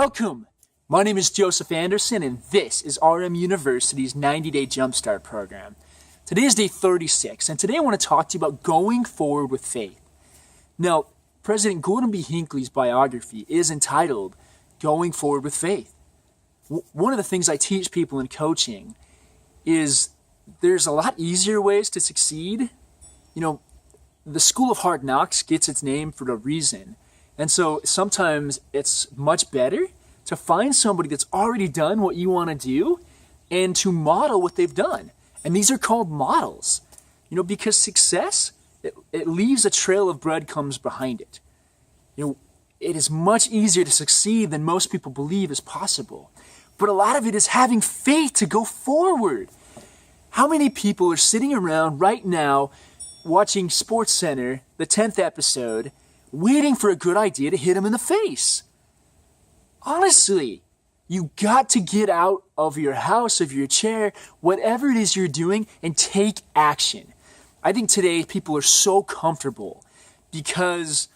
Welcome! My name is Joseph Anderson, and this is RM University's 90-Day Jumpstart program. Today is day 36, and today I want to talk to you about going forward with faith. Now, President Gordon B. Hinckley's biography is entitled Going Forward with Faith. One of the things I teach people in coaching is there's a lot easier ways to succeed. You know, the School of Hard Knocks gets its name for a reason. And so sometimes it's much better to find somebody that's already done what you want to do and to model what they've done. And these are called models, because success, it leaves a trail of breadcrumbs behind it. It is much easier to succeed than most people believe is possible. But a lot of it is having faith to go forward. How many people are sitting around right now watching SportsCenter, the 10th episode, waiting for a good idea to hit them in the face? Honestly, you got to get out of your house, of your chair, whatever it is you're doing, and take action. I think today people are so comfortable because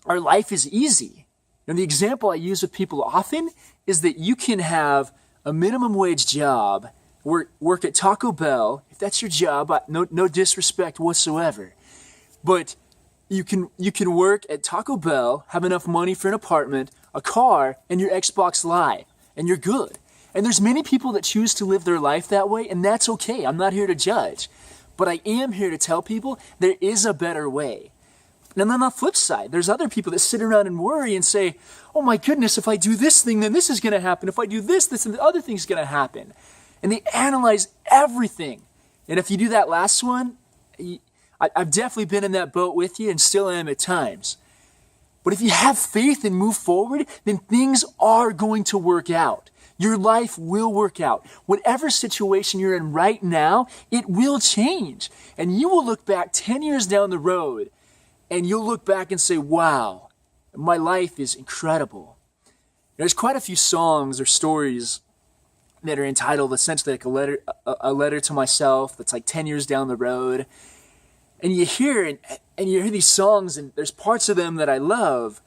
our life is easy. And the example I use with people often is that you can have a minimum wage job, work at Taco Bell, if that's your job, no disrespect whatsoever, but you can work at Taco Bell, have enough money for an apartment, a car, and your Xbox Live, and you're good. And there's many people that choose to live their life that way, and that's okay. I'm not here to judge. But I am here to tell people there is a better way. And then on the flip side, there's other people that sit around and worry and say, oh my goodness, if I do this thing, then this is going to happen. If I do this, and the other thing's going to happen. And they analyze everything. And if you do that last one, I've definitely been in that boat with you and still am at times. But if you have faith and move forward, then things are going to work out. Your life will work out. Whatever situation you're in right now, it will change. And you will look back 10 years down the road and you'll look back and say, wow, my life is incredible. There's quite a few songs or stories that are entitled essentially like a letter to myself that's like 10 years down the road. And you hear these songs, and there's parts of them that I love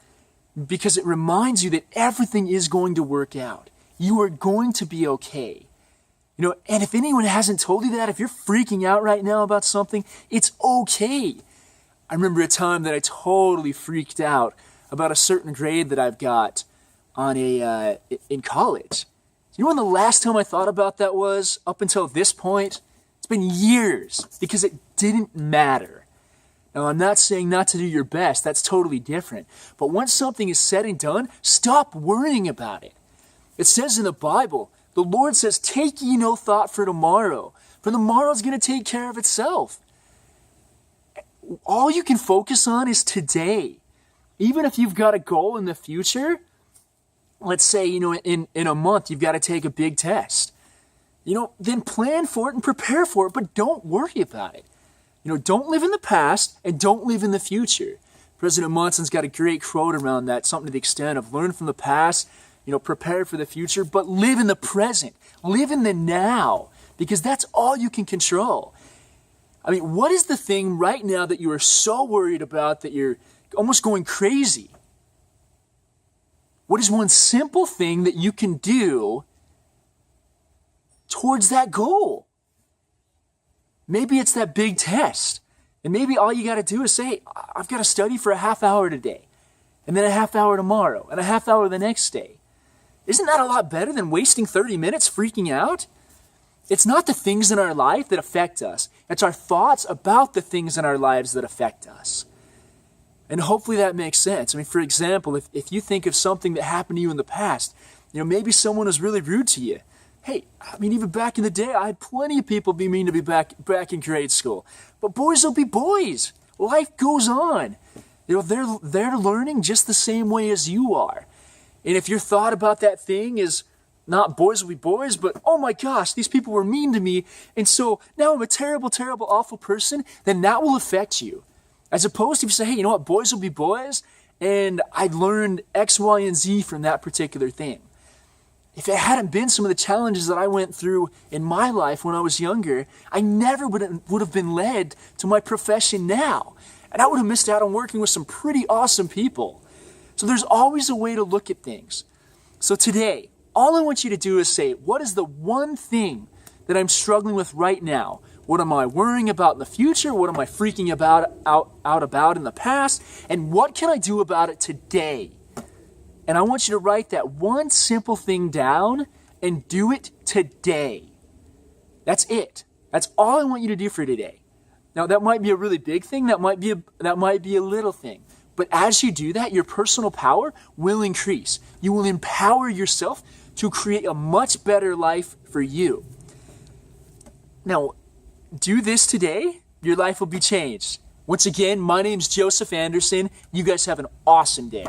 because it reminds you that everything is going to work out. You are going to be okay. And if anyone hasn't told you that, if you're freaking out right now about something, it's okay. I remember a time that I totally freaked out about a certain grade that I've got on in college. You know when the last time I thought about that was? Up until this point? It's been years because it didn't matter. Now, I'm not saying not to do your best. That's totally different. But once something is said and done, stop worrying about it. It says in the Bible, the Lord says, take ye no thought for tomorrow tomorrow's going to take care of itself. All you can focus on is today. Even if you've got a goal in the future, let's say, in a month, you've got to take a big test. Then plan for it and prepare for it, but don't worry about it. Don't live in the past and don't live in the future. President Munson's got a great quote around that, something to the extent of learn from the past, prepare for the future, but live in the present. Live in the now, because that's all you can control. I mean, what is the thing right now that you are so worried about that you're almost going crazy? What is one simple thing that you can do towards that goal? Maybe it's that big test. And maybe all you got to do is say, I've got to study for a half hour today, and then a half hour tomorrow, and a half hour the next day. Isn't that a lot better than wasting 30 minutes freaking out? It's not the things in our life that affect us. It's our thoughts about the things in our lives that affect us. And hopefully that makes sense. I mean, for example, if you think of something that happened to you in the past, maybe someone was really rude to you. Hey, I mean, even back in the day, I had plenty of people be mean to me back in grade school. But boys will be boys. Life goes on. They're learning just the same way as you are. And if your thought about that thing is not boys will be boys, but oh my gosh, these people were mean to me, and so now I'm a terrible, terrible, awful person, then that will affect you. As opposed to if you say, hey, you know what, boys will be boys, and I learned X, Y, and Z from that particular thing. If it hadn't been some of the challenges that I went through in my life when I was younger, I never would have been led to my profession now. And I would have missed out on working with some pretty awesome people. So there's always a way to look at things. So today, all I want you to do is say, what is the one thing that I'm struggling with right now? What am I worrying about in the future? What am I freaking out about in the past? And what can I do about it today? And I want you to write that one simple thing down and do it today. That's it. That's all I want you to do for today. Now, that might be a really big thing. That might be a little thing. But as you do that, your personal power will increase. You will empower yourself to create a much better life for you. Now, do this today, your life will be changed. Once again, my name's Joseph Anderson. You guys have an awesome day.